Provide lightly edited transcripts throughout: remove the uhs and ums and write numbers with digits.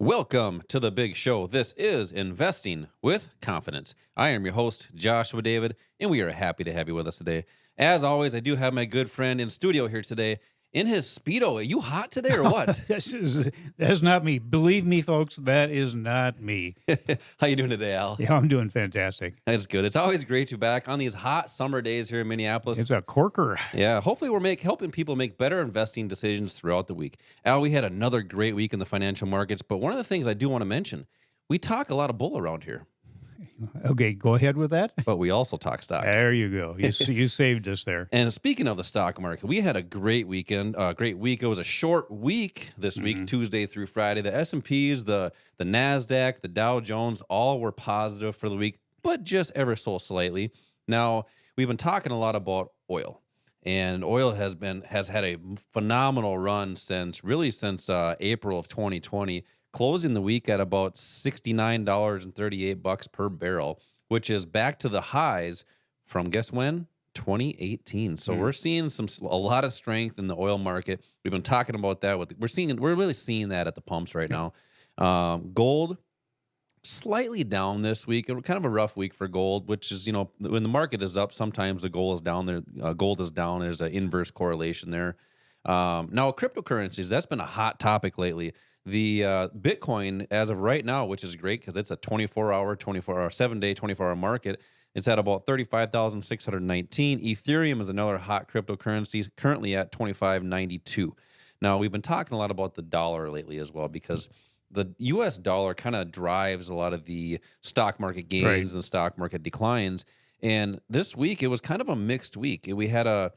Welcome to the big show. This is Investing with Confidence. I am your host, Joshua David, and we are happy to have you with us today. As always, I do have my good friend in studio here today in his Speedo. Are you hot today or what? That's not me. Believe me, folks, that is not me. How you doing today, Al? Yeah, I'm doing fantastic. That's good. It's always great to be back on these hot summer days here in Minneapolis. It's a corker. Yeah, hopefully we're helping people make better investing decisions throughout the week. Al, we had another great week in the financial markets, but one of the things I do want to mention, we talk a lot of bull around here, Okay, go ahead with that. but we also talk stock. There you go. You saved us there. And speaking of the stock market, we had a great weekend, great week. It was a short week this week, Tuesday through Friday. The S&Ps, the NASDAQ, the Dow Jones, all were positive for the week, but just ever so slightly. Now, we've been talking a lot about oil. And oil has had a phenomenal run since April of 2020, closing the week at about $69.38 per barrel, which is back to the highs from guess when? 2018. So we're seeing a lot of strength in the oil market. We've been talking about that. We're really seeing that at the pumps right now. Gold slightly down this week. Kind of a rough week for gold, which is, when the market is up, sometimes the gold is down there. Gold is down. There's an inverse correlation there. Now, cryptocurrencies, that's been a hot topic lately. The Bitcoin, as of right now, which is great because it's a 7-day, 24-hour market, it's at about 35,619. Ethereum is another hot cryptocurrency, currently at 25.92. Now, we've been talking a lot about the dollar lately as well because the U.S. dollar kind of drives a lot of the stock market gains Right. and the stock market declines. And this week, it was kind of a mixed week. We had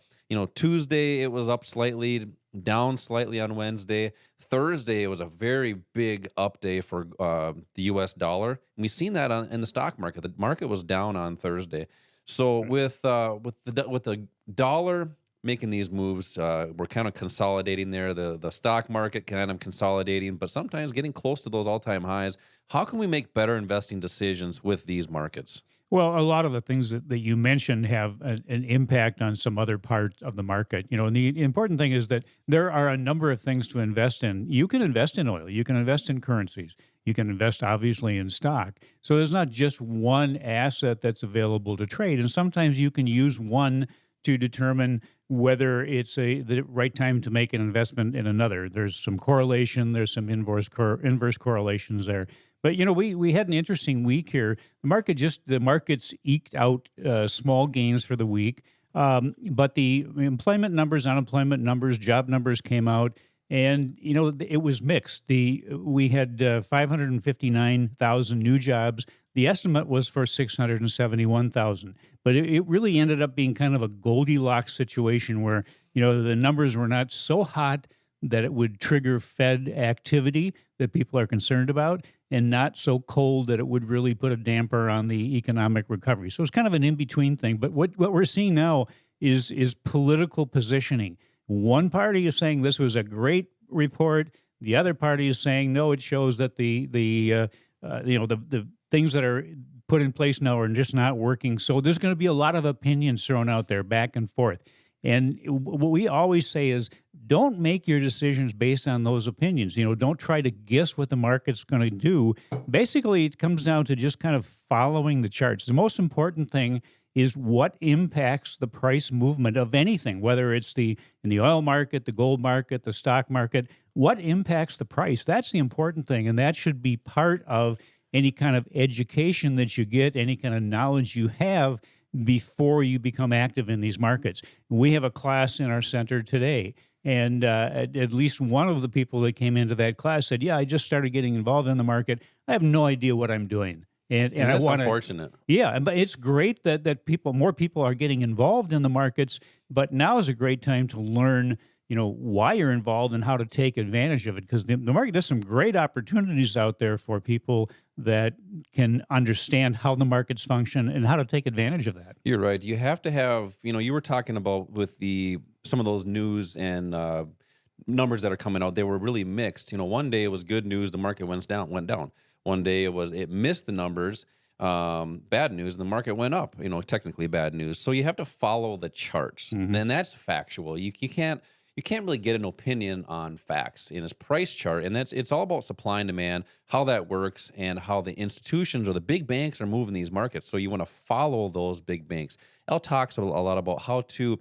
Tuesday, it was up slightly, down slightly on Wednesday. Thursday, it was a very big up day for the U.S. dollar. And we've seen that in the stock market. The market was down on Thursday. So with the dollar making these moves, we're kind of consolidating there. The stock market kind of consolidating, but sometimes getting close to those all-time highs. How can we make better investing decisions with these markets? Well, a lot of the things that you mentioned have an impact on some other parts of the market. And the important thing is that there are a number of things to invest in. You can invest in oil. You can invest in currencies. You can invest, obviously, in stock. So there's not just one asset that's available to trade. And sometimes you can use one to determine whether it's the right time to make an investment in another. There's some correlation. There's some inverse correlations there. But we had an interesting week here. The markets eked out small gains for the week, but the employment numbers, unemployment numbers, job numbers came out, and it was mixed. We had 559,000 new jobs. The estimate was for 671,000, but it really ended up being kind of a Goldilocks situation where the numbers were not so hot that it would trigger Fed activity that people are concerned about, and not so cold that it would really put a damper on the economic recovery. So it's kind of an in-between thing. But what we're seeing now is political positioning. One party is saying this was a great report. The other party is saying, no, it shows that the things that are put in place now are just not working. So there's going to be a lot of opinions thrown out there back and forth. And what we always say is, don't make your decisions based on those opinions. Don't try to guess what the market's going to do. Basically, it comes down to just kind of following the charts. The most important thing is what impacts the price movement of anything, whether it's in the oil market, the gold market, the stock market. What impacts the price? That's the important thing, and that should be part of any kind of education that you get, any kind of knowledge you have before you become active in these markets. We have a class in our center today, and at least one of the people that came into that class said, yeah, I just started getting involved in the market. I have no idea what I'm doing. And that's I want unfortunate. Yeah, but it's great that more people are getting involved in the markets, but now is a great time to learn why you're involved and how to take advantage of it, because the market, there's some great opportunities out there for people that can understand how the markets function and how to take advantage of that. You're right. You have to have, you were talking about with some of those news and numbers that are coming out, they were really mixed. One day it was good news, the market went down. One day it missed the numbers, bad news, and the market went up, technically bad news. So you have to follow the charts. And that's factual. You can't you can't really get an opinion on facts in his price chart. And it's all about supply and demand, how that works, and how the institutions or the big banks are moving these markets. So you want to follow those big banks. Al talks a lot about how to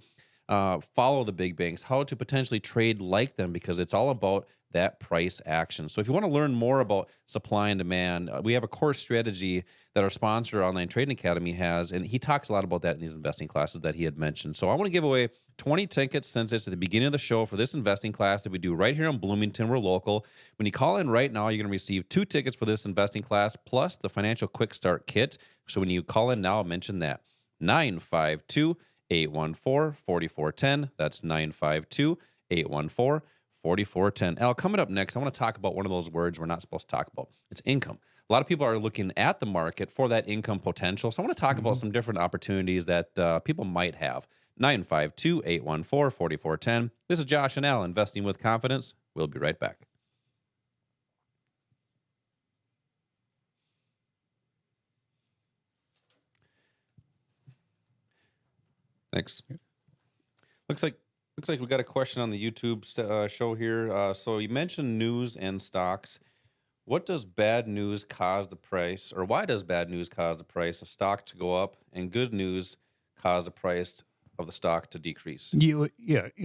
follow the big banks, how to potentially trade like them, because it's all about that price action. So if you want to learn more about supply and demand, we have a course strategy that our sponsor, Online Trading Academy, has, and he talks a lot about that in these investing classes that he had mentioned. So I want to give away 20 tickets, since it's at the beginning of the show, for this investing class that we do right here in Bloomington. We're local. When you call in right now, you're going to receive 2 tickets for this investing class plus the financial quick start kit. So when you call in now, mention that 952-814-4410. That's 952-814-4410. Al, coming up next, I want to talk about one of those words we're not supposed to talk about. It's income. A lot of people are looking at the market for that income potential. So I want to talk about some different opportunities that people might have. 952-814-4410. This is Josh and Al, Investing with Confidence. We'll be right back. Thanks. Looks like we got a question on the YouTube show here. So you mentioned news and stocks. What does bad news cause the price, or why does bad news cause the price of stock to go up, and good news cause the price of the stock to decrease?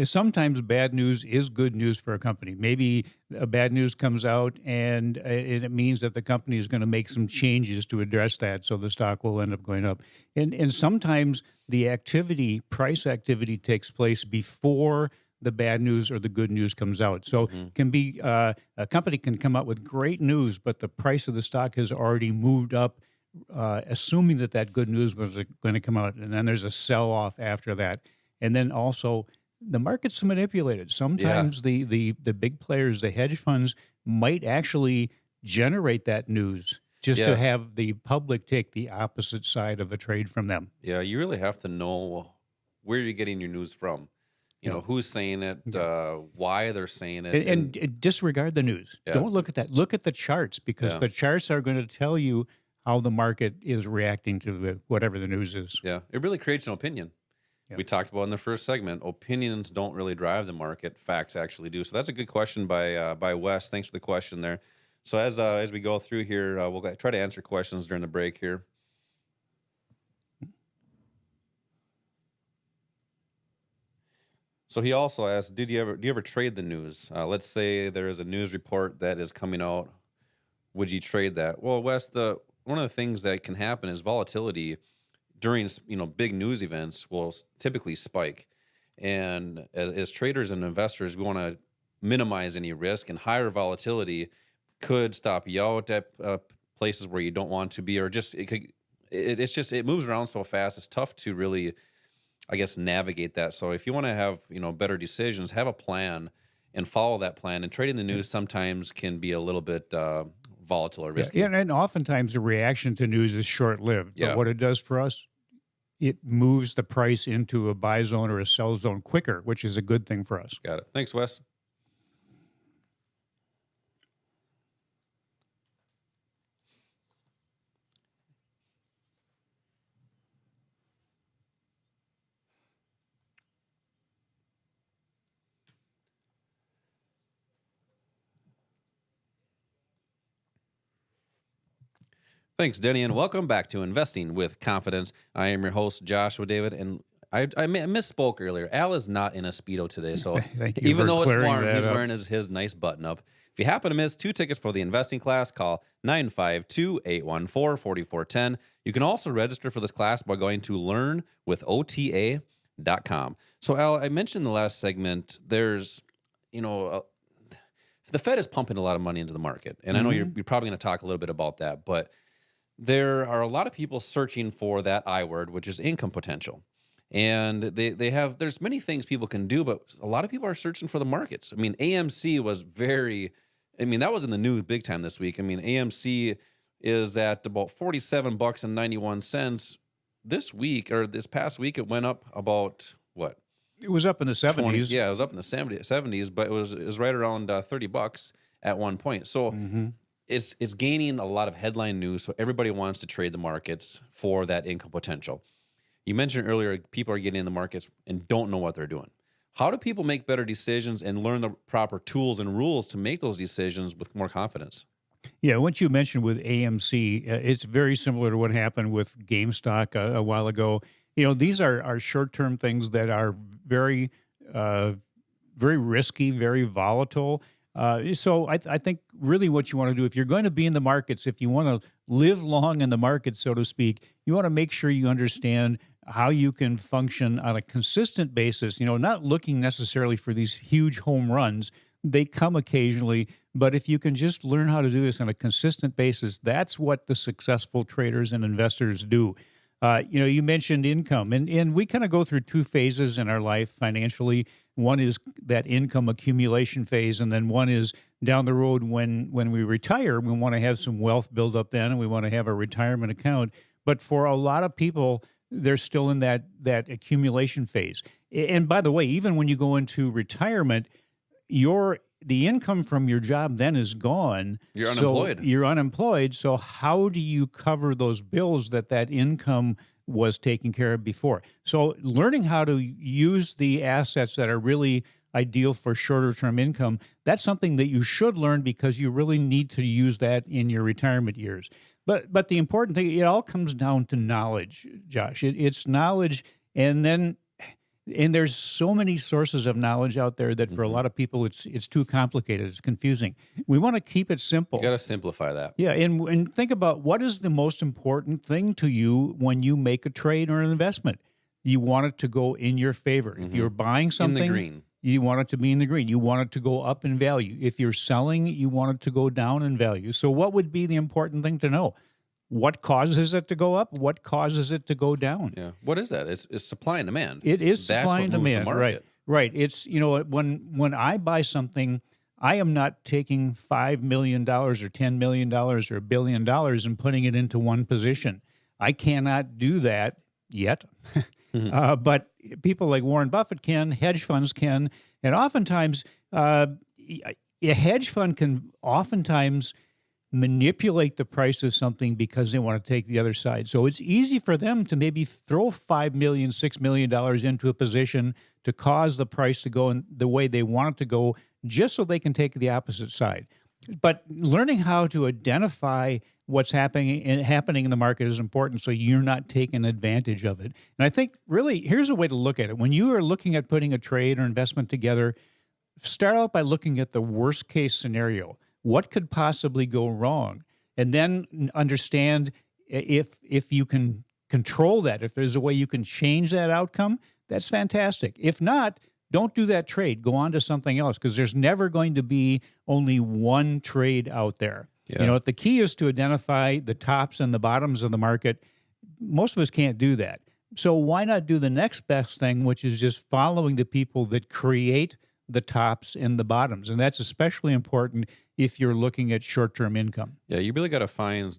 Sometimes bad news is good news for a company. Maybe bad news comes out and it means that the company is going to make some changes to address that, so the stock will end up going up. And sometimes the price activity takes place before the bad news or the good news comes out. So can be a company can come out with great news, but the price of the stock has already moved up, assuming that good news was going to come out, and then there's a sell-off after that. And then also the market's manipulated. Sometimes the big players, the hedge funds, might actually generate that news just to have the public take the opposite side of a trade from them. Yeah, you really have to know where you're getting your news from. You know, who's saying it, why they're saying it. And disregard the news. Yeah. Don't look at that. Look at the charts, because the charts are going to tell you how the market is reacting to whatever the news is. Yeah, it really creates an opinion. We talked about in the first segment, opinions don't really drive the market. Facts actually do. So that's a good question by Wes. Thanks for the question there. So as we go through here, we'll try to answer questions during the break here. So he also asked, do you ever trade the news? Let's say there is a news report that is coming out. Would you trade that? Well, Wes, one of the things that can happen is volatility during big news events will typically spike. And as traders and investors, we want to minimize any risk, and higher volatility could stop you out at places where you don't want to be, or just it moves around so fast. It's tough to really, I guess, navigate that. So if you want to have better decisions, have a plan and follow that plan. And trading the news sometimes can be a little bit volatile or risky. Yeah, and oftentimes the reaction to news is short-lived. Yeah. But what it does for us, it moves the price into a buy zone or a sell zone quicker, which is a good thing for us. Got it. Thanks, Wes. Thanks, Denny, and welcome back to Investing with Confidence. I am your host, Joshua David, and I misspoke earlier. Al is not in a Speedo today, so even though it's warm, he's wearing his nice button-up. If you happen to miss 2 tickets for the investing class, call 952-814-4410. You can also register for this class by going to learnwithota.com. So, Al, I mentioned in the last segment, there's, the Fed is pumping a lot of money into the market, and I know you're probably going to talk a little bit about that, but there are a lot of people searching for that I word, which is income potential. And there's many things people can do, but a lot of people are searching for the markets. I mean, AMC was that was in the news big time this week. I mean, AMC is at about $47.91 this week, or this past week. It went up about what? It was up in the 70s. Yeah, it was up in the 70s, but it was right around $30 at one point. So it's gaining a lot of headline news. So everybody wants to trade the markets for that income potential. You mentioned earlier, people are getting in the markets and don't know what they're doing. How do people make better decisions and learn the proper tools and rules to make those decisions with more confidence? Yeah, what you mentioned with AMC, it's very similar to what happened with GameStop a while ago. These are short-term things that are very, uh, very risky, very volatile. So I think really what you want to do, if you're going to be in the markets, if you want to live long in the market, so to speak, you want to make sure you understand how you can function on a consistent basis, not looking necessarily for these huge home runs. They come occasionally, but if you can just learn how to do this on a consistent basis, that's what the successful traders and investors do. You mentioned income, and we kind of go through two phases in our life financially. One is that income accumulation phase, and then one is down the road when we retire. We want to have some wealth build up then, and we want to have a retirement account. But for a lot of people, they're still in that accumulation phase. And by the way, even when you go into retirement, the income from your job then is gone. You're unemployed. You're unemployed. So how do you cover those bills that income was taken care of before? So learning how to use the assets that are really ideal for shorter term income, that's something that you should learn because you really need to use that in your retirement years. But the important thing, it all comes down to knowledge, Josh. It's knowledge, and there's so many sources of knowledge out there that for a lot of people it's too complicated. It's confusing. We want to keep it simple. You got to simplify that. Yeah, and think about what is the most important thing to you when you make a trade or an investment. You want it to go in your favor. If you're buying something, in the green. You want it to be in the green. You want it to go up in value. If you're selling, you want it to go down in value. So what would be the important thing to know? What causes it to go up? What causes it to go down? Yeah. What is that? It's supply and demand. It is supply and demand. Right. Right. It's, when I buy something, I am not taking $5 million or $10 million or $1 billion and putting it into one position. I cannot do that yet. But people like Warren Buffett can, hedge funds can, and oftentimes a hedge fund can oftentimes manipulate the price of something because they want to take the other side. So it's easy for them to maybe throw $5 million, $6 million into a position to cause the price to go in the way they want it to go, just so they can take the opposite side. But learning how to identify what's happening in the market is important, so you're not taking advantage of it. And I think really here's a way to look at it. When you are looking at putting a trade or investment together, start out by looking at the worst case scenario. What could possibly go wrong? And then understand if you can control that, if there's a way you can change that outcome, that's fantastic. If not, don't do that trade. Go on to something else, because there's never going to be only one trade out there. Yeah. The key is to identify the tops and the bottoms of the market. Most of us can't do that. So why not do the next best thing, which is just following the people that create the tops and the bottoms? And that's especially important if you're looking at short-term income. Yeah, you really got to find,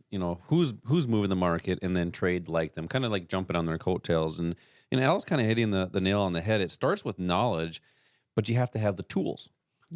who's moving the market and then trade like them, kind of like jumping on their coattails. And Al's kind of hitting the nail on the head. It starts with knowledge, but you have to have the tools.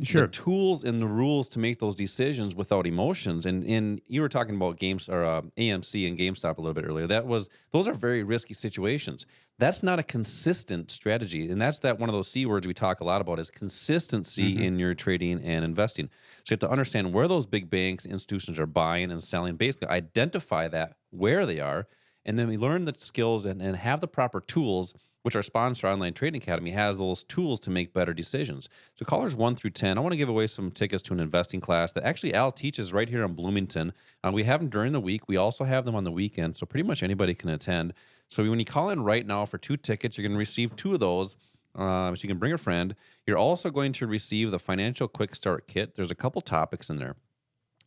Sure. The tools and the rules to make those decisions without emotions. And you were talking about AMC and GameStop a little bit earlier. Those are very risky situations. That's not a consistent strategy. And that's one of those C words we talk a lot about is consistency in your trading and investing. So you have to understand where those big banks, institutions are buying and selling, basically identify that, where they are, and then we learn the skills and have the proper tools, which our sponsor, Online Trading Academy, has those tools to make better decisions. So callers 1 through 10, I want to give away some tickets to an investing class that actually Al teaches right here in Bloomington. We have them during the week. We also have them on the weekend, so pretty much anybody can attend. So when you call in right now for 2 tickets, you're going to receive 2 of those. So you can bring a friend. You're also going to receive the Financial Quick Start Kit. There's a couple topics in there.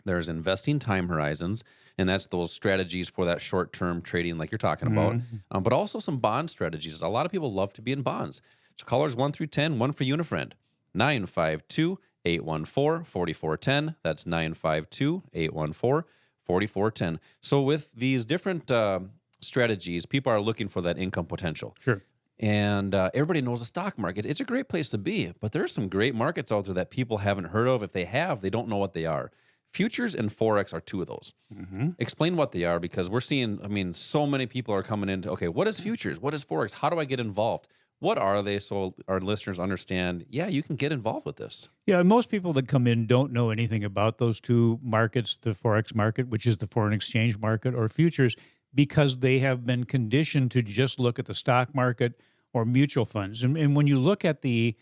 There's investing time horizons, and that's those strategies for that short-term trading like you're talking about, but also some bond strategies. A lot of people love to be in bonds. So callers 1 through 10, one for you and a friend. 952-814-4410. That's 952-814-4410. So with these different strategies, people are looking for that income potential. Sure. And everybody knows the stock market. It's a great place to be, but there's some great markets out there that people haven't heard of. If they have, they don't know what they are. Futures and Forex are 2 of those. Explain what they are, because we're seeing, so many people are coming into, okay, what is futures? What is Forex? How do I get involved? What are they so our listeners understand, yeah, you can get involved with this? Yeah, most people that come in don't know anything about those two markets, the Forex market, which is the foreign exchange market, or futures, because they have been conditioned to just look at the stock market or mutual funds. And when you look at the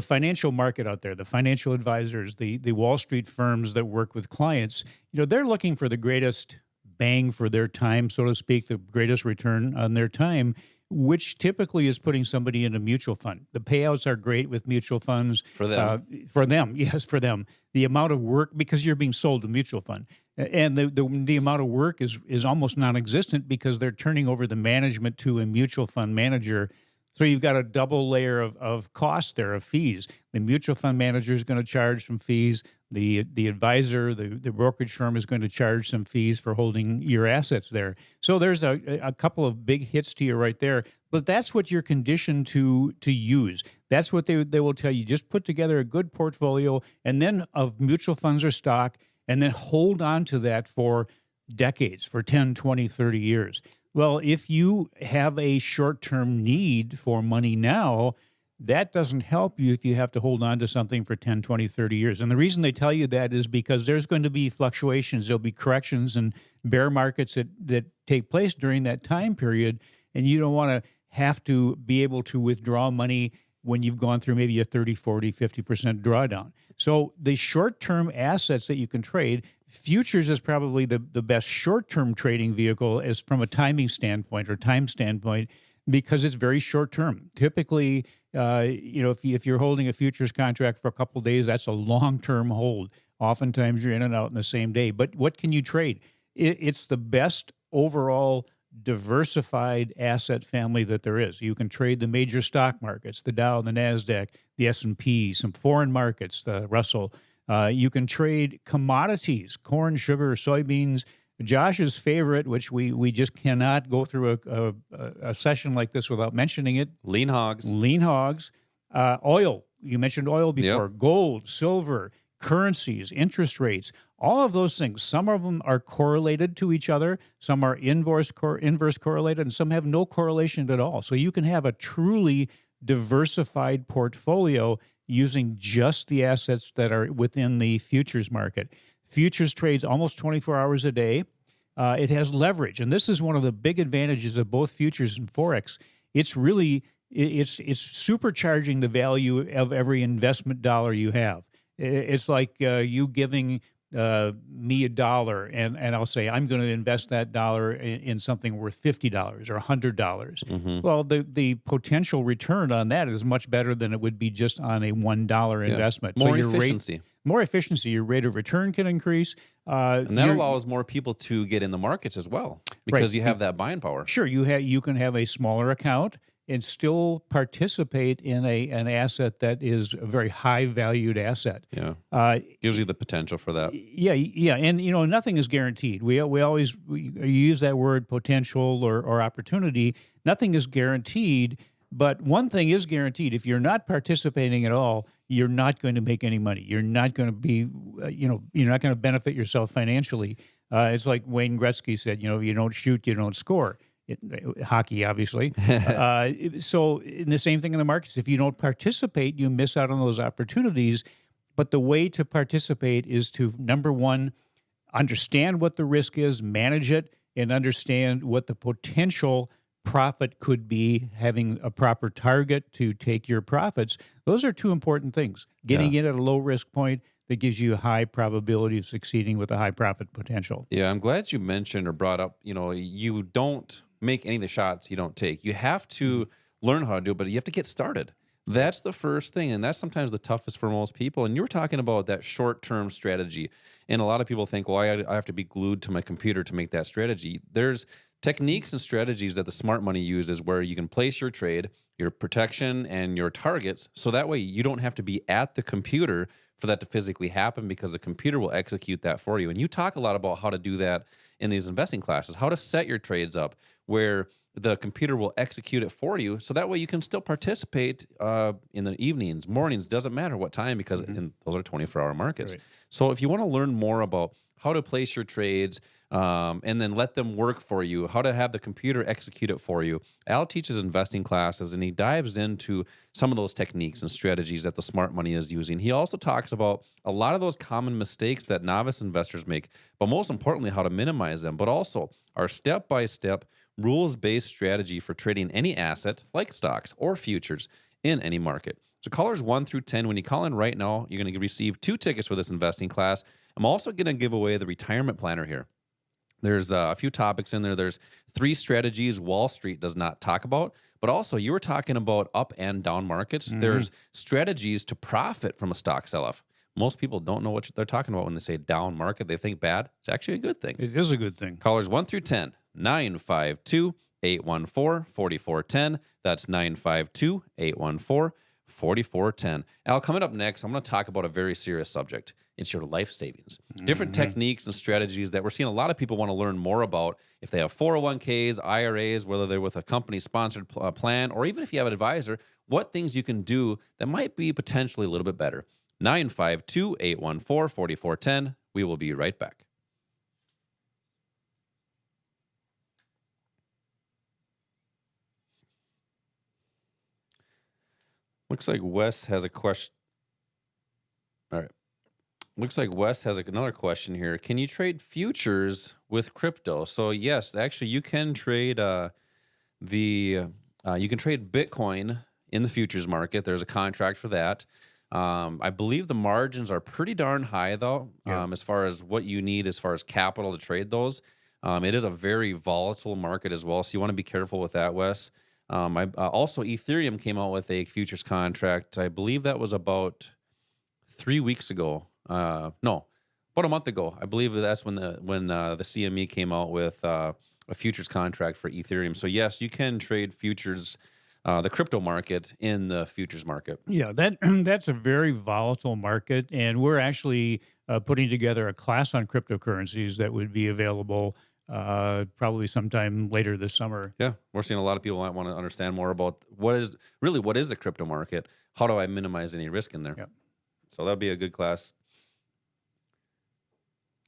financial market out there, the financial advisors, the Wall Street firms that work with clients, they're looking for the greatest bang for their time, so to speak, the greatest return on their time, which typically is putting somebody in a mutual fund. The payouts are great with mutual funds. For them. For them, yes, for them. The amount of work, because you're being sold a mutual fund, and the amount of work is almost non-existent because they're turning over the management to a mutual fund manager. So you've got a double layer of cost there, of fees. The mutual fund manager is going to charge some fees. The advisor, the brokerage firm is going to charge some fees for holding your assets there. So there's a couple of big hits to you right there. But that's what you're conditioned to use. That's what they will tell you. Just put together a good portfolio, and then of mutual funds or stock, and then hold on to that for decades, for 10, 20, 30 years. Well, if you have a short-term need for money now, that doesn't help you if you have to hold on to something for 10, 20, 30 years. And the reason they tell you that is because there's going to be fluctuations. There'll be corrections and bear markets that take place during that time period, and you don't want to have to be able to withdraw money when you've gone through maybe a 30, 40, 50% drawdown. So the short-term assets that you can trade, futures is probably the best short-term trading vehicle as from a timing standpoint or time standpoint, because it's very short-term. Typically, if you're holding a futures contract for a couple of days, that's a long-term hold. Oftentimes you're in and out in the same day. But what can you trade? It's the best overall diversified asset family that there is. You can trade the major stock markets, the Dow, the NASDAQ, the S&P, some foreign markets, the Russell. You can trade commodities, corn, sugar, soybeans. Josh's favorite, which we just cannot go through a session like this without mentioning it. Lean hogs. Lean hogs. Oil. You mentioned oil before. Yep. Gold, silver, currencies, interest rates, all of those things. Some of them are correlated to each other. Some are inverse correlated, and some have no correlation at all. So you can have a truly diversified portfolio using just the assets that are within the futures market. Futures trades almost 24 hours a day. It has leverage, and this is one of the big advantages of both futures and Forex. It's really it's supercharging the value of every investment dollar you have. It's like you giving me $1, and I'll say I'm going to invest that dollar in something worth $50 or $100. Mm-hmm. Well, the potential return on that is much better than it would be just on a $1 investment. More your efficiency. More efficiency. Your rate of return can increase. And that allows more people to get in the markets as well, because Right. you have that buying power. Sure, you can have a smaller account and still participate in an asset that is a very high valued asset. Yeah. Gives you the potential for that. Yeah, and nothing is guaranteed. We always use that word potential or opportunity. Nothing is guaranteed, but one thing is guaranteed: if you're not participating at all, you're not going to make any money. You're not going to be, you're not going to benefit yourself financially. It's like Wayne Gretzky said: you don't shoot, you don't score. Hockey, obviously. So the same thing in the markets. If you don't participate, you miss out on those opportunities. But the way to participate is to, number one, understand what the risk is, manage it, and understand what the potential profit could be, having a proper target to take your profits. Those are two important things. Getting in at a low risk point that gives you a high probability of succeeding with a high profit potential. Yeah, I'm glad you mentioned or brought up, you don't make any of the shots you don't take. You have to learn how to do it, but you have to get started. That's the first thing, and that's sometimes the toughest for most people. And you were talking about that short-term strategy, and a lot of people think, well, I have to be glued to my computer to make that strategy. There's techniques and strategies that the smart money uses where you can place your trade, your protection, and your targets, so that way you don't have to be at the computer for that to physically happen, because the computer will execute that for you. And you talk a lot about how to do that in these investing classes, how to set your trades up where the computer will execute it for you. So that way you can still participate in the evenings, mornings, doesn't matter what time, because those are 24-hour markets. Right. So if you want to learn more about how to place your trades, and then let them work for you, how to have the computer execute it for you, Al teaches investing classes, and he dives into some of those techniques and strategies that the smart money is using. He also talks about a lot of those common mistakes that novice investors make, but most importantly, how to minimize them, but also our step-by-step rules-based strategy for trading any asset like stocks or futures in any market. So callers 1 through 10, when you call in right now, you're going to receive 2 tickets for this investing class. I'm also going to give away the retirement planner here. There's a few topics in there. There's 3 strategies Wall Street does not talk about, but also you were talking about up and down markets. There's strategies to profit from a stock sell-off. Most people don't know what they're talking about when they say down market. They think bad. It's actually a good thing. It is a good thing. Callers 1 through 10, 952-814-4410. That's 952-814-4410. Al, coming up next, I'm going to talk about a very serious subject. It's your life savings. Different techniques and strategies that we're seeing a lot of people want to learn more about. If they have 401ks, IRAs, whether they're with a company-sponsored plan, or even if you have an advisor, what things you can do that might be potentially a little bit better. 952-814-4410. We will be right back. Looks like Wes has a question. All right. Looks like Wes has another question here. Can you trade futures with crypto? So yes, actually you can trade you can trade Bitcoin in the futures market. There's a contract for that. I believe the margins are pretty darn high though, as far as what you need as far as capital to trade those. It is a very volatile market as well, so you want to be careful with that, Wes. Also, Ethereum came out with a futures contract. I believe that was about 3 weeks ago. No, about a month ago. I believe that's when the CME came out with a futures contract for Ethereum. So yes, you can trade futures, the crypto market in the futures market. Yeah, that's a very volatile market, and we're actually putting together a class on cryptocurrencies that would be available probably sometime later this summer. Yeah, we're seeing a lot of people that want to understand more about what is the crypto market. How do I minimize any risk in there? Yeah. So that'll be a good class.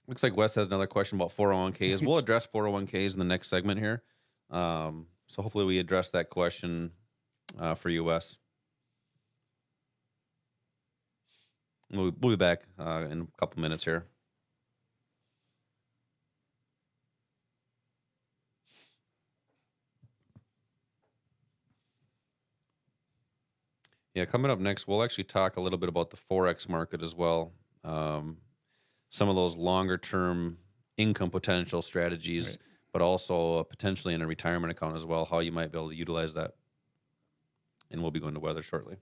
Looks like Wes has another question about 401ks. We'll address 401ks in the next segment here. So hopefully we address that question for you, Wes. We'll be back in a couple minutes here. Yeah, coming up next, we'll actually talk a little bit about the Forex market as well. Some of those longer-term income potential strategies, Right. but also potentially in a retirement account as well, how you might be able to utilize that. And we'll be going to weather shortly.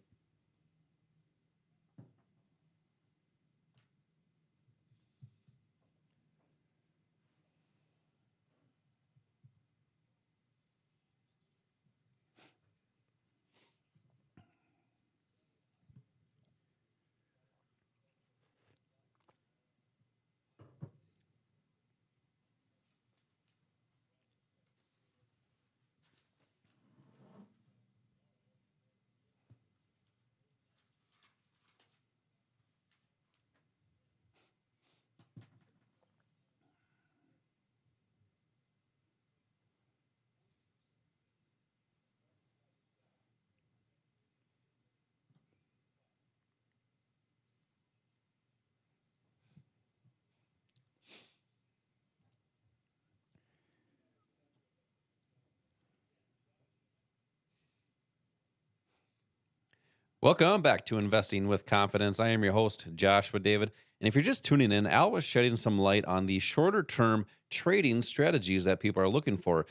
Welcome back to Investing with Confidence. I am your host, Joshua David. And if you're just tuning in, Al was shedding some light on the shorter term trading strategies that people are looking for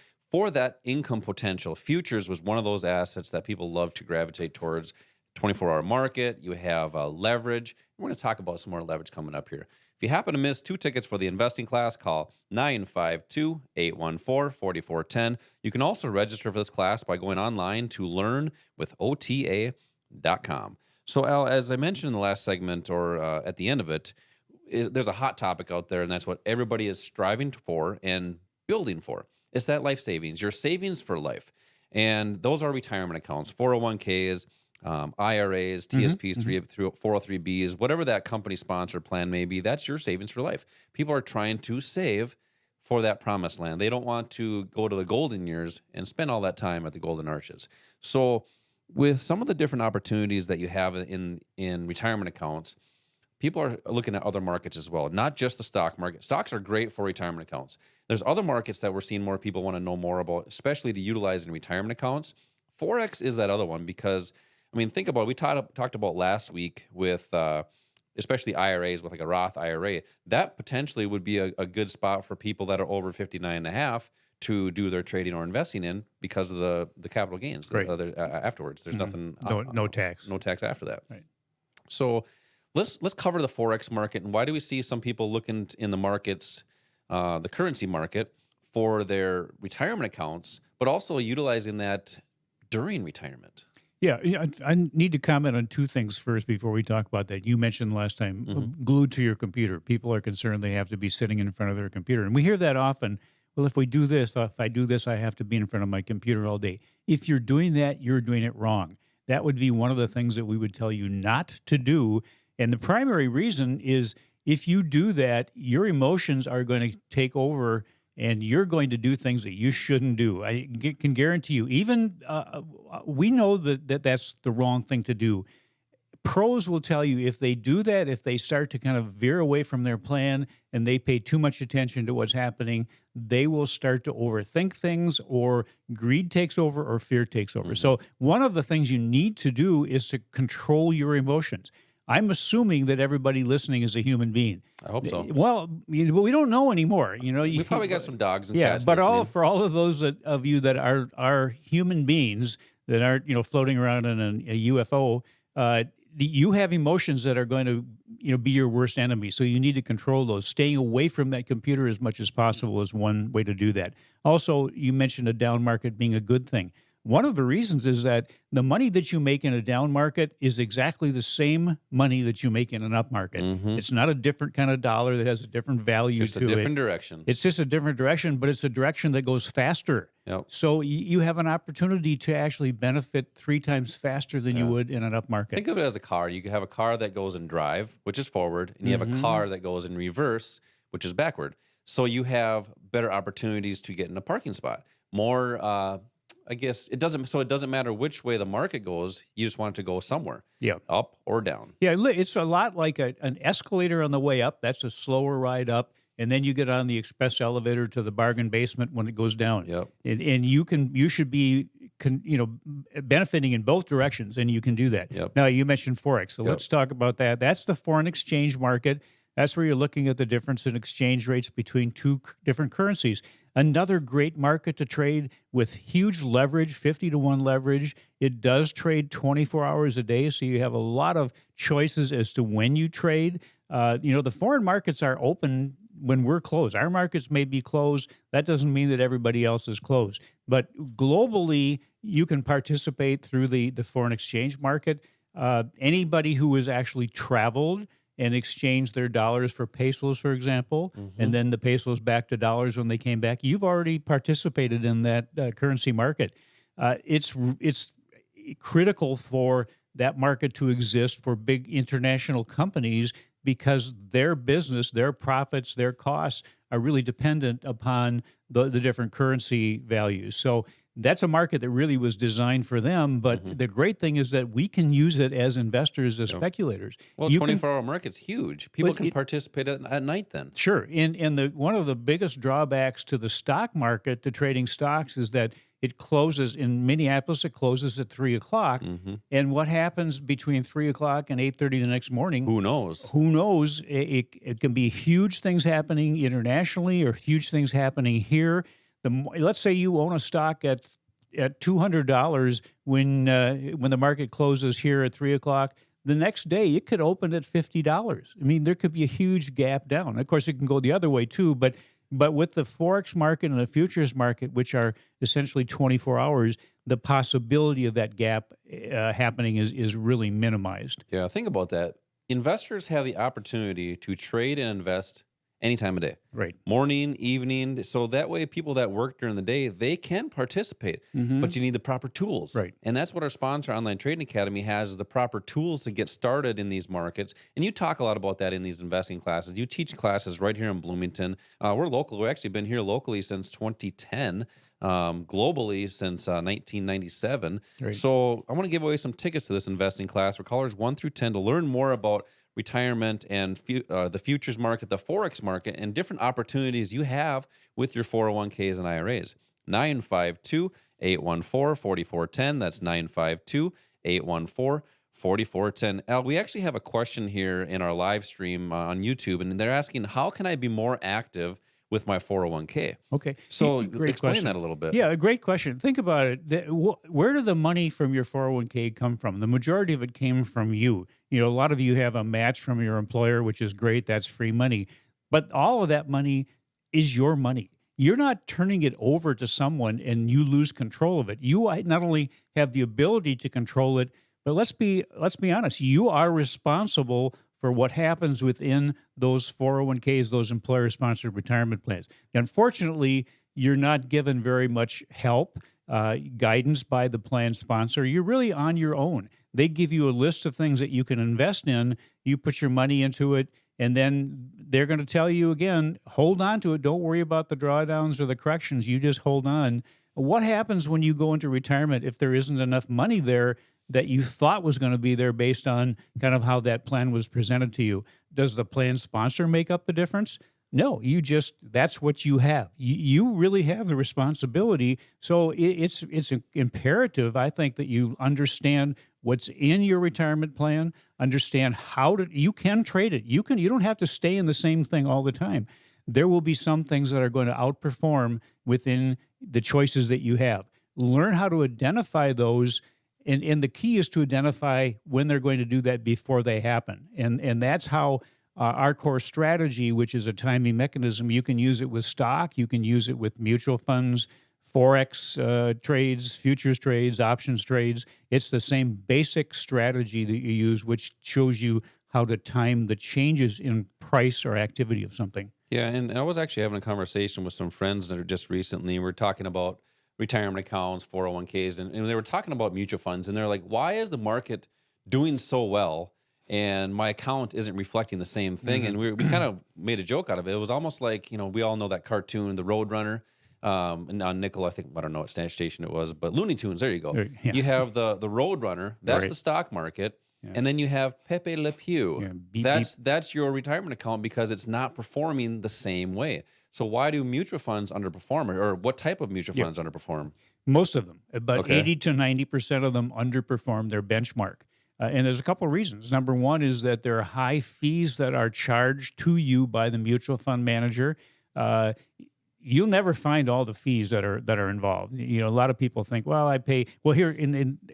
that income potential. Futures was one of those assets that people love to gravitate towards. 24-hour market, you have leverage. We're going to talk about some more leverage coming up here. If you happen to miss 2 tickets for the investing class, call 952-814-4410. You can also register for this class by going online to learnwithota.com. So, Al, as I mentioned in the last segment or at the end of it, there's a hot topic out there, and that's what everybody is striving for and building for. It's that life savings, your savings for life. And those are retirement accounts, 401ks, IRAs, TSPs, 403bs, whatever that company sponsored plan may be. That's your savings for life. People are trying to save for that promised land. They don't want to go to the golden years and spend all that time at the golden arches. So with some of the different opportunities that you have in retirement accounts, people are looking at other markets as well, not just the stock market. Stocks are great for retirement accounts. There's other markets that we're seeing more people want to know more about, especially to utilize in retirement accounts. Forex is that other one because, I mean, think about it. We talked about last week with especially IRAs with like a Roth IRA. That potentially would be a good spot for people that are over 59 and a half to do their trading or investing in because of the capital gains Right. Afterwards. There's nothing, No tax. no tax after that. Right. So let's cover the Forex market and why do we see some people looking in the markets, the currency market for their retirement accounts, but also utilizing that during retirement. Yeah, I need to comment on two things first before we talk about that. You mentioned last time, glued to your computer. People are concerned they have to be sitting in front of their computer. And we hear that often. Well, if I do this, I have to be in front of my computer all day. If you're doing that, you're doing it wrong. That would be one of the things that we would tell you not to do. And the primary reason is if you do that, your emotions are going to take over and you're going to do things that you shouldn't do. I can guarantee you, even we know that that's the wrong thing to do. Pros will tell you if they do that, if they start to kind of veer away from their plan and they pay too much attention to what's happening, they will start to overthink things or greed takes over or fear takes over. So one of the things you need to do is to control your emotions. I'm assuming that everybody listening is a human being. I hope so. Well, we don't know anymore. We probably got some dogs and yeah, cats but listening. for all of those of you that are human beings that aren't floating around in a UFO, you have emotions that are going to be your worst enemy. So you need to control those. Staying away from that computer as much as possible is one way to do that. Also, you mentioned a down market being a good thing. One of the reasons is that the money that you make in a down market is exactly the same money that you make in an up market. It's not a different kind of dollar that has a different value Just to a it. different direction. It's just a different direction, but it's a direction that goes faster. Yep. So you have an opportunity to actually benefit 3 times faster than you would in an up market. Think of it as a car. You could have a car that goes in drive, which is forward, and you have a car that goes in reverse, which is backward. So you have better opportunities to get in a parking spot. More, I guess it doesn't matter which way the market goes. You just want it to go somewhere. Yeah. Up or down. Yeah, it's a lot like an escalator on the way up. That's a slower ride up. And then you get on the express elevator to the bargain basement when it goes down. Yep. And you should be benefiting in both directions, and you can do that. Yep. Now, you mentioned Forex, so Yep. let's talk about that. That's the foreign exchange market. That's where you're looking at the difference in exchange rates between two different currencies. Another great market to trade with huge leverage, 50-to-1 leverage. It does trade 24 hours a day, so you have a lot of choices as to when you trade. The foreign markets are open when we're closed. Our markets may be closed. That doesn't mean that everybody else is closed. But globally, you can participate through the foreign exchange market. Anybody who has actually traveled and exchanged their dollars for pesos, for example, and then the pesos back to dollars when they came back, you've already participated in that currency market. It's critical for that market to exist for big international companies because their business, their profits, their costs are really dependent upon the different currency values. So that's a market that really was designed for them. But the great thing is that we can use it as investors, as speculators. Well, 24-hour market's huge. People can participate at night then. Sure. And one of the biggest drawbacks to the stock market, to trading stocks, is that it closes in Minneapolis. It closes at 3:00, and what happens between 3:00 and 8:30 the next morning? Who knows? Who knows? It can be huge things happening internationally or huge things happening here. Let's say you own a stock at $200 when the market closes here at 3:00. The next day, it could open at $50. I mean, there could be a huge gap down. Of course, it can go the other way too, but with the Forex market and the futures market, which are essentially 24 hours, the possibility of that gap happening is really minimized. Yeah, think about that. Investors have the opportunity to trade and invest any time of day. Right. Morning, evening. So that way, people that work during the day, they can participate, but you need the proper tools. Right. And that's what our sponsor, Online Trading Academy, has is the proper tools to get started in these markets. And you talk a lot about that in these investing classes. You teach classes right here in Bloomington. We're local. We've actually been here locally since 2010. Globally since 1997. Right. So I want to give away some tickets to this investing class for callers 1 through 10 to learn more about retirement and the futures market, the Forex market, and different opportunities you have with your 401ks and IRAs. 952-814-4410. That's 952-814-4410. Al, we actually have a question here in our live stream on YouTube, and they're asking, how can I be more active with my 401k? Okay. So Great explain question. that a little bit. Yeah, a great question. Think about it. Where did the money from your 401k come from? The majority of it came from you. You know, a lot of you have a match from your employer, which is great. That's free money. But all of that money is your money. You're not turning it over to someone and you lose control of it. You not only have the ability to control it, but let's be honest, you are responsible for what happens within those 401ks, those employer-sponsored retirement plans. Unfortunately, you're not given very much help, guidance by the plan sponsor. You're really on your own. They give you a list of things that you can invest in. You put your money into it, and then they're going to tell you again, hold on to it. Don't worry about the drawdowns or the corrections. You just hold on. What happens when you go into retirement if there isn't enough money there that you thought was going to be there based on kind of how that plan was presented to you? Does the plan sponsor make up the difference? No, that's what you have. You really have the responsibility. So it's imperative, I think, that you understand what's in your retirement plan, understand you can trade it. You don't have to stay in the same thing all the time. There will be some things that are going to outperform within the choices that you have. Learn how to identify those. And the key is to identify when they're going to do that before they happen. And that's how our core strategy, which is a timing mechanism, you can use it with stock, you can use it with mutual funds, Forex trades, futures trades, options trades. It's the same basic strategy that you use, which shows you how to time the changes in price or activity of something. Yeah, and I was actually having a conversation with some friends that are just recently. We're talking about retirement accounts, 401ks, and they were talking about mutual funds, and they're like, why is the market doing so well and my account isn't reflecting the same thing? And we kind of made a joke out of it. It was almost like, we all know that cartoon, The Roadrunner, and on Nickel, I don't know what station it was, but Looney Tunes, there you go. Yeah. You have the Roadrunner, that's Right. the stock market, Yeah. and then you have Pepe Le Pew. Yeah, beep, That's your retirement account because it's not performing the same way. So why do mutual funds underperform, or what type of mutual funds underperform? Most of them, about Okay. 80 to 90% of them underperform their benchmark. And there's a couple of reasons. Number one is that there are high fees that are charged to you by the mutual fund manager. You'll never find all the fees that are involved. A lot of people think, well, I pay. Well, here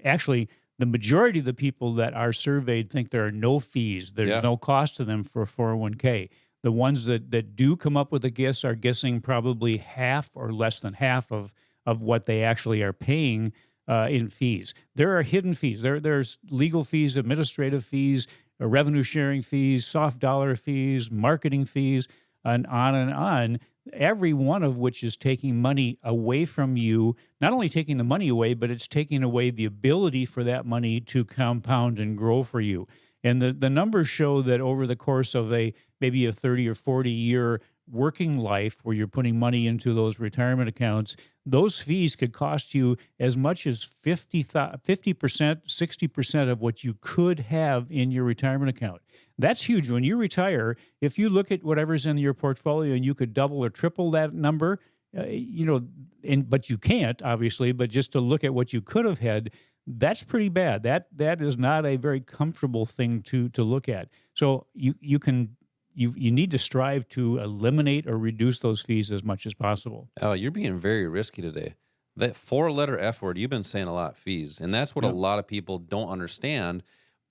actually, the majority of the people that are surveyed think there are no fees. There's no cost to them for a 401k. The ones that do come up with the guess are guessing probably half or less than half of what they actually are paying in fees. There are hidden fees. There's legal fees, administrative fees, revenue sharing fees, soft dollar fees, marketing fees, and on. Every one of which is taking money away from you, not only taking the money away, but it's taking away the ability for that money to compound and grow for you. And the numbers show that over the course of maybe a 30 or 40 year working life where you're putting money into those retirement accounts, those fees could cost you as much as 50%, 60% of what you could have in your retirement account. That's huge. When you retire, if you look at whatever's in your portfolio and you could double or triple that number, but you can't, obviously, but just to look at what you could have had, that's pretty bad. That is not a very comfortable thing to look at. So you need to strive to eliminate or reduce those fees as much as possible. Oh, you're being very risky today. That 4-letter F word, you've been saying a lot, fees. And that's what a lot of people don't understand.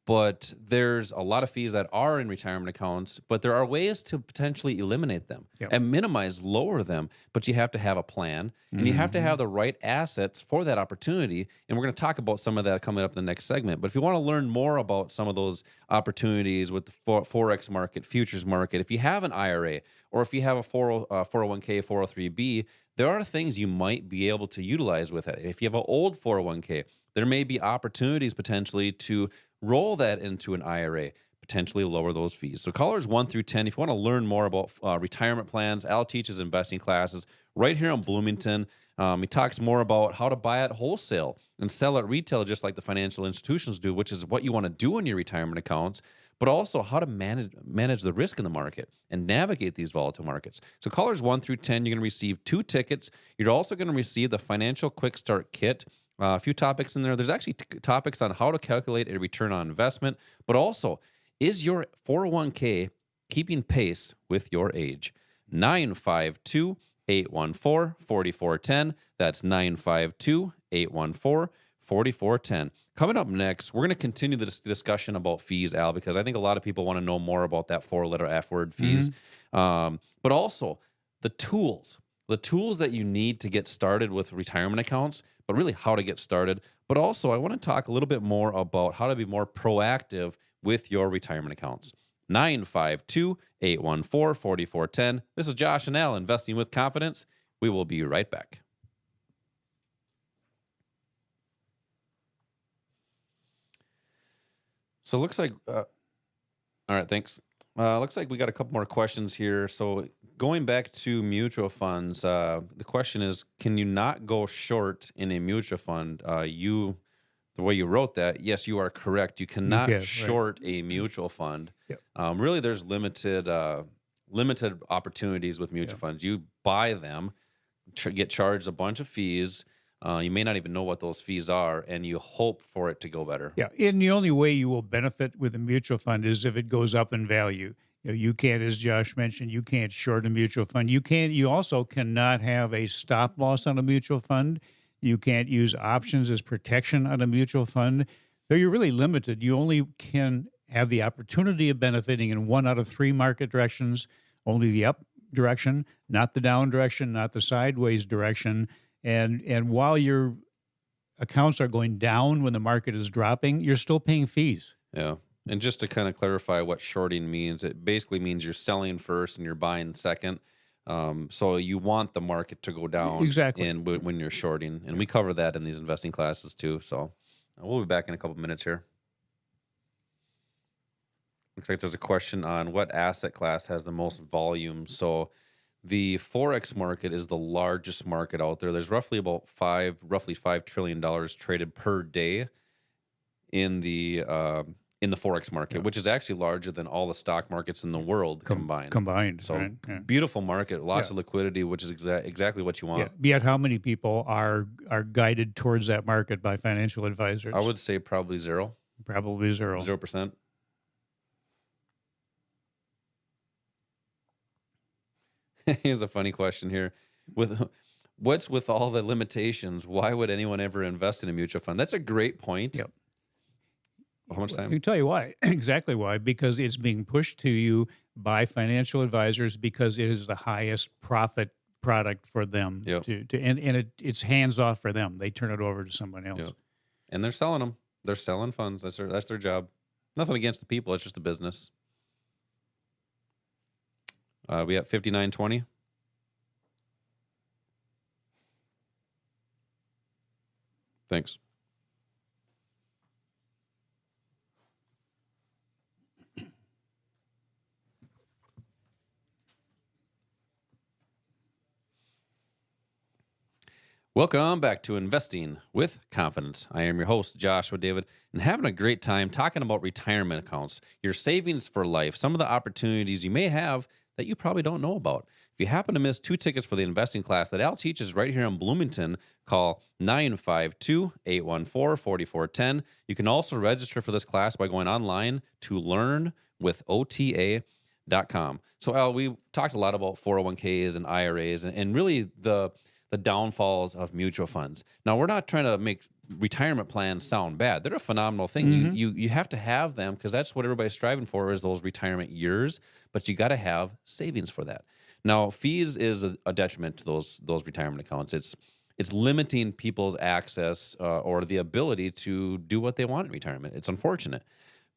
but there's a lot of fees that are in retirement accounts, but there are ways to potentially eliminate them Yep. and minimize, lower them. But you have to have a plan and you have to have the right assets for that opportunity. And we're going to talk about some of that coming up in the next segment. But if you want to learn more about some of those opportunities with the Forex market, futures market, if you have an IRA or if you have a 401k, 403b, there are things you might be able to utilize with it. If you have an old 401k, there may be opportunities potentially to roll that into an IRA, potentially lower those fees. So callers 1 through 10, if you want to learn more about retirement plans, Al teaches investing classes right here in Bloomington. He talks more about how to buy at wholesale and sell at retail, just like the financial institutions do, which is what you want to do in your retirement accounts, but also how to manage the risk in the market and navigate these volatile markets. So callers 1 through 10, you're going to receive 2 tickets. You're also going to receive the Financial Quick Start Kit. A few topics in there. There's actually topics on how to calculate a return on investment, but also, is your 401k keeping pace with your age? 952-814-4410. That's 952-814-4410. Coming up next, we're going to continue the discussion about fees, Al, because I think a lot of people want to know more about that 4-letter F word fees, but also the tools that you need to get started with retirement accounts, but really how to get started. But also, I want to talk a little bit more about how to be more proactive with your retirement accounts. 952-814-4410. This is Josh and Al, Investing with Confidence. We will be right back. So it looks like, all right, thanks. Looks like we got a couple more questions here. So going back to mutual funds, the question is, can you not go short in a mutual fund? The way you wrote that, yes, you are correct. You cannot short a mutual fund. Yep. Really, there's limited opportunities with mutual funds. You buy them, get charged a bunch of fees. You may not even know what those fees are, and you hope for it to go better. Yeah, and the only way you will benefit with a mutual fund is if it goes up in value. You can't, as Josh mentioned, you can't short a mutual fund. You also cannot have a stop loss on a mutual fund. You can't use options as protection on a mutual fund. So you're really limited. You only can have the opportunity of benefiting in 1 out of 3 market directions, only the up direction, not the down direction, not the sideways direction. And while your accounts are going down when the market is dropping, you're still paying fees. Yeah. And just to kind of clarify what shorting means, it basically means you're selling first and you're buying second. So you want the market to go down Exactly. and when you're shorting. And we cover that in these investing classes too. So we'll be back in a couple minutes here. Looks like there's a question on what asset class has the most volume. So the Forex market is the largest market out there. There's roughly $5 trillion traded per day in the Forex market, which is actually larger than all the stock markets in the world combined. So right? Yeah. beautiful market, lots of liquidity, which is exactly what you want. Yeah. Yet how many people are guided towards that market by financial advisors? I would say probably zero. Probably 0%. Here's a funny question here. What's with all the limitations? Why would anyone ever invest in a mutual fund? That's a great point. Yep. How much time? I can tell you why. Exactly why. Because it's being pushed to you by financial advisors because it is the highest profit product for them. Yep. It's hands off for them. They turn it over to someone else. Yep. And they're selling them. They're selling funds. That's their job. Nothing against the people. It's just a business. We at 59.20. Thanks. Welcome back to Investing with Confidence. I am your host, Joshua David, and having a great time talking about retirement accounts, your savings for life, some of the opportunities you may have that you probably don't know about. If you happen to miss 2 tickets for the investing class that Al teaches right here in Bloomington, call 952-814-4410. You can also register for this class by going online to learnwithota.com. So Al, we talked a lot about 401ks and IRAs and really the downfalls of mutual funds. Now, we're not trying to make retirement plans sound bad. They're a phenomenal thing. Hmm. You have to have them because that's what everybody's striving for is those retirement years. But you got to have savings for that. Now, fees is a detriment to those retirement accounts. It's limiting people's access or the ability to do what they want in retirement. It's unfortunate.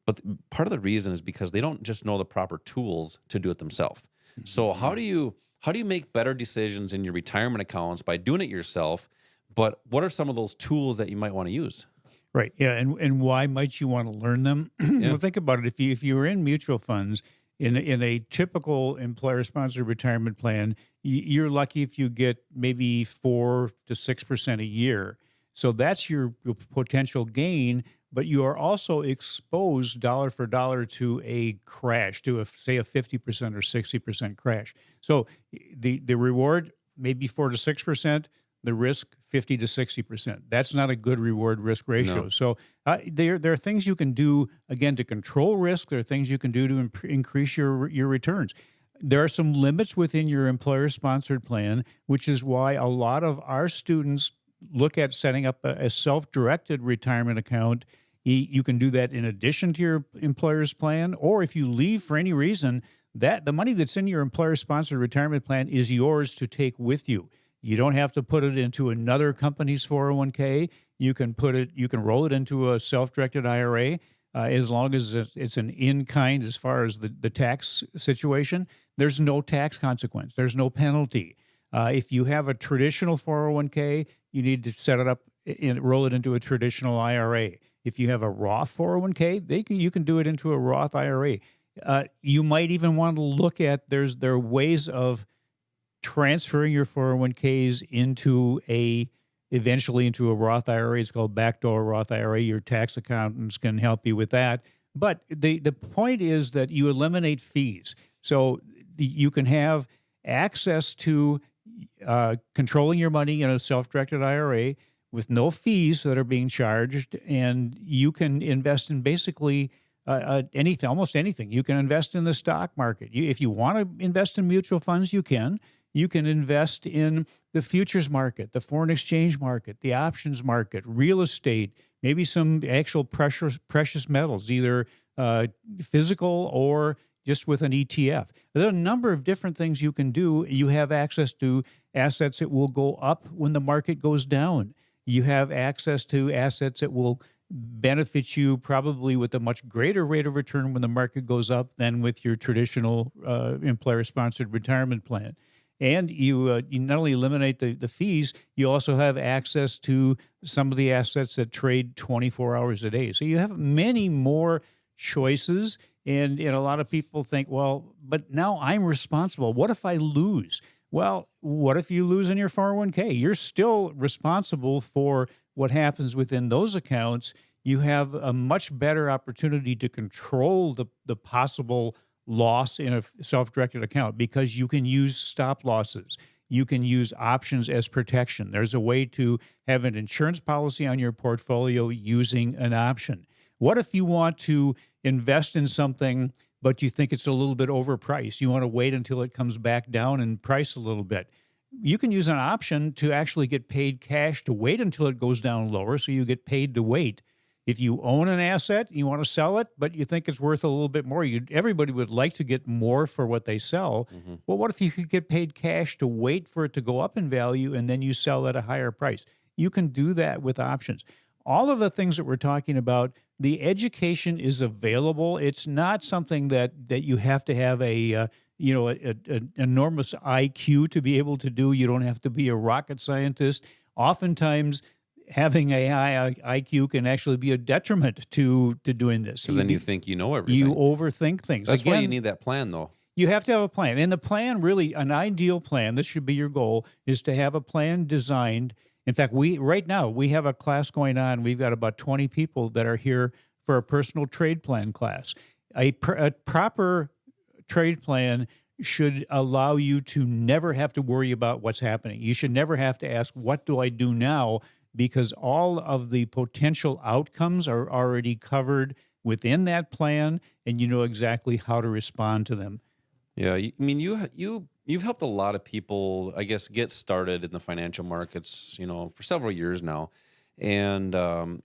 But part of the reason is because they don't just know the proper tools to do it themselves. So how do you make better decisions in your retirement accounts by doing it yourself? But what are some of those tools that you might want to use? Right. Yeah. And why might you want to learn them? Yeah. Well, think about it. If you were in mutual funds in a typical employer sponsored retirement plan, you're lucky if you get maybe 4 to 6% a year. So that's your potential gain. But you are also exposed dollar for dollar to a crash, to say a 50% or 60% crash. So the reward maybe 4 to 6%, the risk 50 to 60%. That's not a good reward risk ratio. No. So there are things you can do again to control risk. There are things you can do to increase your returns. There are some limits within your employer sponsored plan, which is why a lot of our students look at setting up a self-directed retirement account. You can do that in addition to your employer's plan, or if you leave for any reason, that the money that's in your employer-sponsored retirement plan is yours to take with you. You don't have to put it into another company's 401k. You can roll it into a self-directed IRA as long as it's an in-kind as far as the tax situation. There's no tax consequence. There's no penalty. If you have a traditional 401k, you need to set it up and roll it into a traditional IRA. If you have a Roth 401k, you can do it into a Roth IRA. You might even want to look at there are ways of transferring your 401ks eventually into a Roth IRA. It's called backdoor Roth IRA. Your tax accountants can help you with that. But the point is that you eliminate fees. So you can have access to controlling your money in a self-directed IRA with no fees that are being charged, and you can invest in basically anything, almost anything. You can invest in the stock market. If you want to invest in mutual funds, you can. You can invest in the futures market, the foreign exchange market, the options market, real estate, maybe some actual precious metals, either physical or just with an ETF. There are a number of different things you can do. You have access to assets that will go up when the market goes down. You have access to assets that will benefit you probably with a much greater rate of return when the market goes up than with your traditional employer-sponsored retirement plan. And you not only eliminate the fees, you also have access to some of the assets that trade 24 hours a day. So you have many more choices. And a lot of people think, well, but now I'm responsible. What if I lose? Well, what if you lose in your 401k? You're still responsible for what happens within those accounts. You have a much better opportunity to control the possible loss in a self-directed account because you can use stop losses. You can use options as protection. There's a way to have an insurance policy on your portfolio using an option. What if you want to invest in something, but you think it's a little bit overpriced? You want to wait until it comes back down in price a little bit. You can use an option to actually get paid cash to wait until it goes down lower, so you get paid to wait. If you own an asset, you want to sell it, but you think it's worth a little bit more. Everybody would like to get more for what they sell. Mm-hmm. Well, what if you could get paid cash to wait for it to go up in value and then you sell at a higher price? You can do that with options. All of the things that we're talking about, the education is available. It's not something that you have to have an enormous IQ to be able to do. You don't have to be a rocket scientist. Oftentimes, having a high IQ can actually be a detriment to doing this. Because then you think you know everything. You overthink things. That's Again, why you need that plan, though. You have to have a plan. And the plan, really, an ideal plan, this should be your goal, is to have a plan designed. In fact, right now, we have a class going on. We've got about 20 people that are here for a personal trade plan class. A proper trade plan should allow you to never have to worry about what's happening. You should never have to ask, what do I do now? Because all of the potential outcomes are already covered within that plan, and you know exactly how to respond to them. Yeah, I mean, you've helped a lot of people, I guess, get started in the financial markets, for several years now. And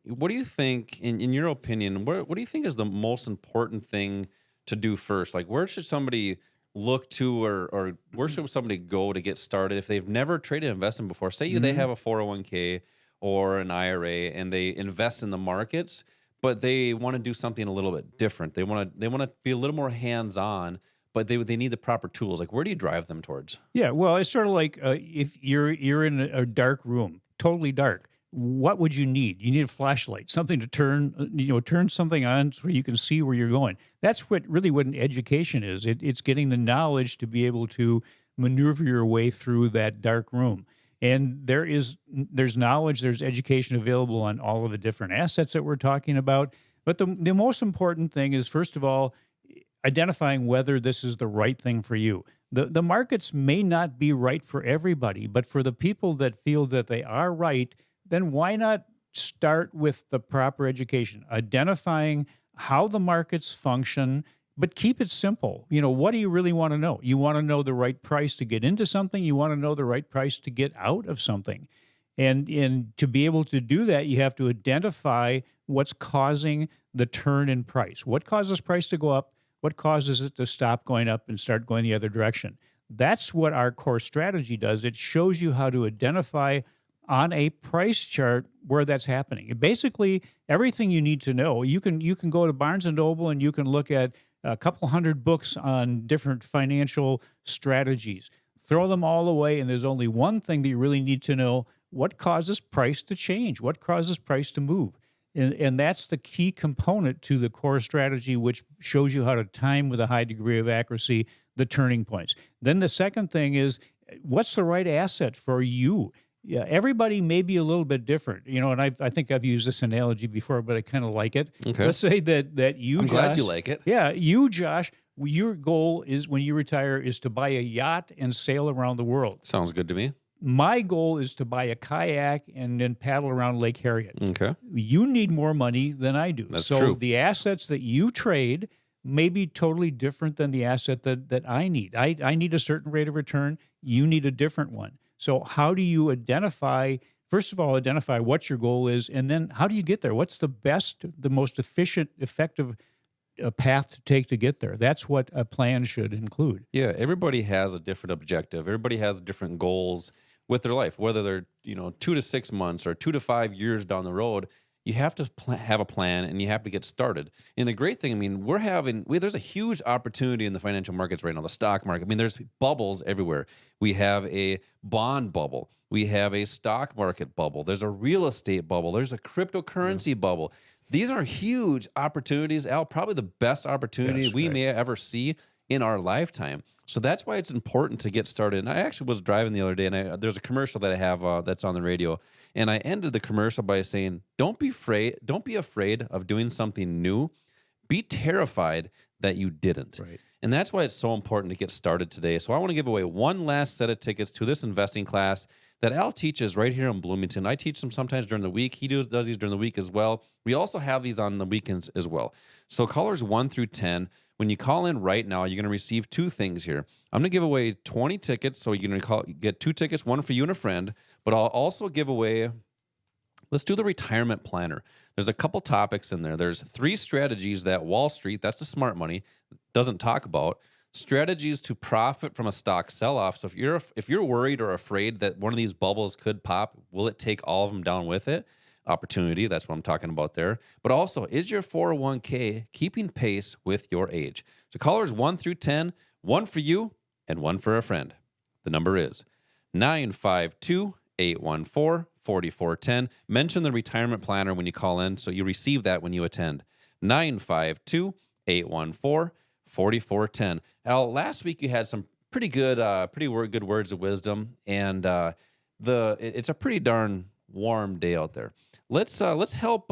what do you think, in your opinion, what do you think is the most important thing to do first? Like, where should somebody look to, or where should somebody go to get started if they've never traded investing before? Say they Mhm. have a 401k or an IRA and they invest in the markets, but they want to do something a little bit different. They want to be a little more hands on, but they need the proper tools. Like, where do you drive them towards? Yeah, well, it's sort of like if you're in a dark room, totally dark. What would you need? You need a flashlight, something to turn, turn something on so you can see where you're going. That's what an education is. It's getting the knowledge to be able to maneuver your way through that dark room. And there's knowledge, there's education available on all of the different assets that we're talking about. But the most important thing is, first of all, identifying whether this is the right thing for you. The markets may not be right for everybody, but for the people that feel that they are right, then why not start with the proper education, identifying how the markets function, but keep it simple. What do you really want to know? You want to know the right price to get into something, you want to know the right price to get out of something. And to be able to do that, you have to identify what's causing the turn in price. What causes price to go up? What causes it to stop going up and start going the other direction? That's what our core strategy does. It shows you how to identify on a price chart where that's happening. Basically, everything you need to know. You can go to Barnes and Noble and you can look at a couple hundred books on different financial strategies. Throw them all away, and there's only one thing that you really need to know: what causes price to change? What causes price to move? And that's the key component to the core strategy, which shows you how to time with a high degree of accuracy the turning points. Then the second thing is, what's the right asset for you? Yeah, everybody may be a little bit different, and I think I've used this analogy before, but I kind of like it. Okay. Let's say that you, I'm glad Josh, you like it. yeah, you, Josh, your goal is when you retire is to buy a yacht and sail around the world. Sounds good to me. My goal is to buy a kayak and then paddle around Lake Harriet. Okay. You need more money than I do. That's so true. the assets that you trade may be totally different than the asset that I need. I need a certain rate of return. You need a different one. So how do you identify, first of all, identify what your goal is, and then how do you get there? What's the best, the most efficient, effective path to take to get there? That's what a plan should include. Yeah, everybody has a different objective. Everybody has different goals with their life, whether they're 2 to 6 months or 2 to 5 years down the road. You have to have a plan and you have to get started. And the great thing, I mean, there's a huge opportunity in the financial markets right now, the stock market. I mean, there's bubbles everywhere. We have a bond bubble. We have a stock market bubble. There's a real estate bubble. There's a cryptocurrency bubble. These are huge opportunities, Al, probably the best opportunity Yes, we right. may ever see in our lifetime. So that's why it's important to get started. And I actually was driving the other day, and there's a commercial that I have that's on the radio, and I ended the commercial by saying, "Don't be afraid. Don't be afraid of doing something new. Be terrified that you didn't." Right. And that's why it's so important to get started today. So I want to give away one last set of tickets to this investing class that Al teaches right here in Bloomington. I teach them sometimes during the week. He does these during the week as well. We also have these on the weekends as well. So callers 1 through 10, when you call in right now, you're going to receive two things here. I'm going to give away 20 tickets. So you're going to get 2 tickets, one for you and a friend. But I'll also give away, let's do the retirement planner. There's a couple topics in there. There's 3 strategies that Wall Street, that's the smart money, doesn't talk about. Strategies to profit from a stock sell-off. So if you're worried or afraid that one of these bubbles could pop, will it take all of them down with it? Opportunity, that's what I'm talking about there. But also, is your 401k keeping pace with your age? So callers 1 through 10, one for you and one for a friend. The number is 952-814-4410. Mention the retirement planner when you call in, so you receive that when you attend. 952-814-4410. Al, last week you had some pretty good words of wisdom, and it's a pretty darn warm day out there. Let's help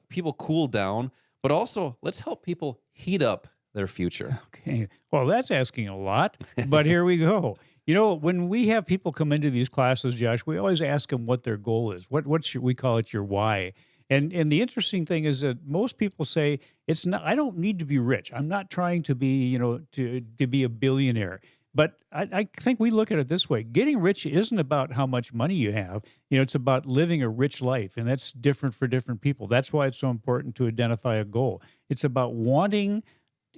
people cool down, but also let's help people heat up their future. Okay. Well, that's asking a lot, but here we go. When we have people come into these classes, Josh, we always ask them what their goal is. We call it your why. And the interesting thing is that most people say it's not. I don't need to be rich. I'm not trying to be to be a billionaire. But I think we look at it this way: getting rich isn't about how much money you have. It's about living a rich life, and that's different for different people. That's why it's so important to identify a goal. It's about wanting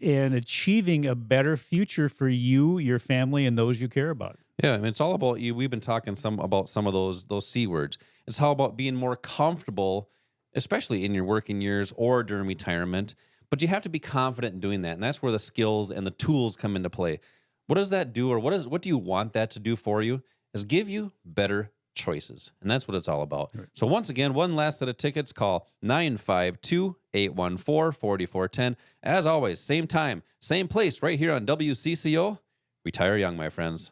and achieving a better future for you, your family, and those you care about. Yeah, I mean, it's all about you. We've been talking about some of those C words. It's how about being more comfortable, especially in your working years or during retirement. But you have to be confident in doing that, and that's where the skills and the tools come into play. What does that do, or what do you want that to do for you? Is give you better choices, and that's what it's all about. Right. So once again, one last set of tickets. Call 952-814-4410. As always, same time, same place, right here on WCCO. Retire young, my friends.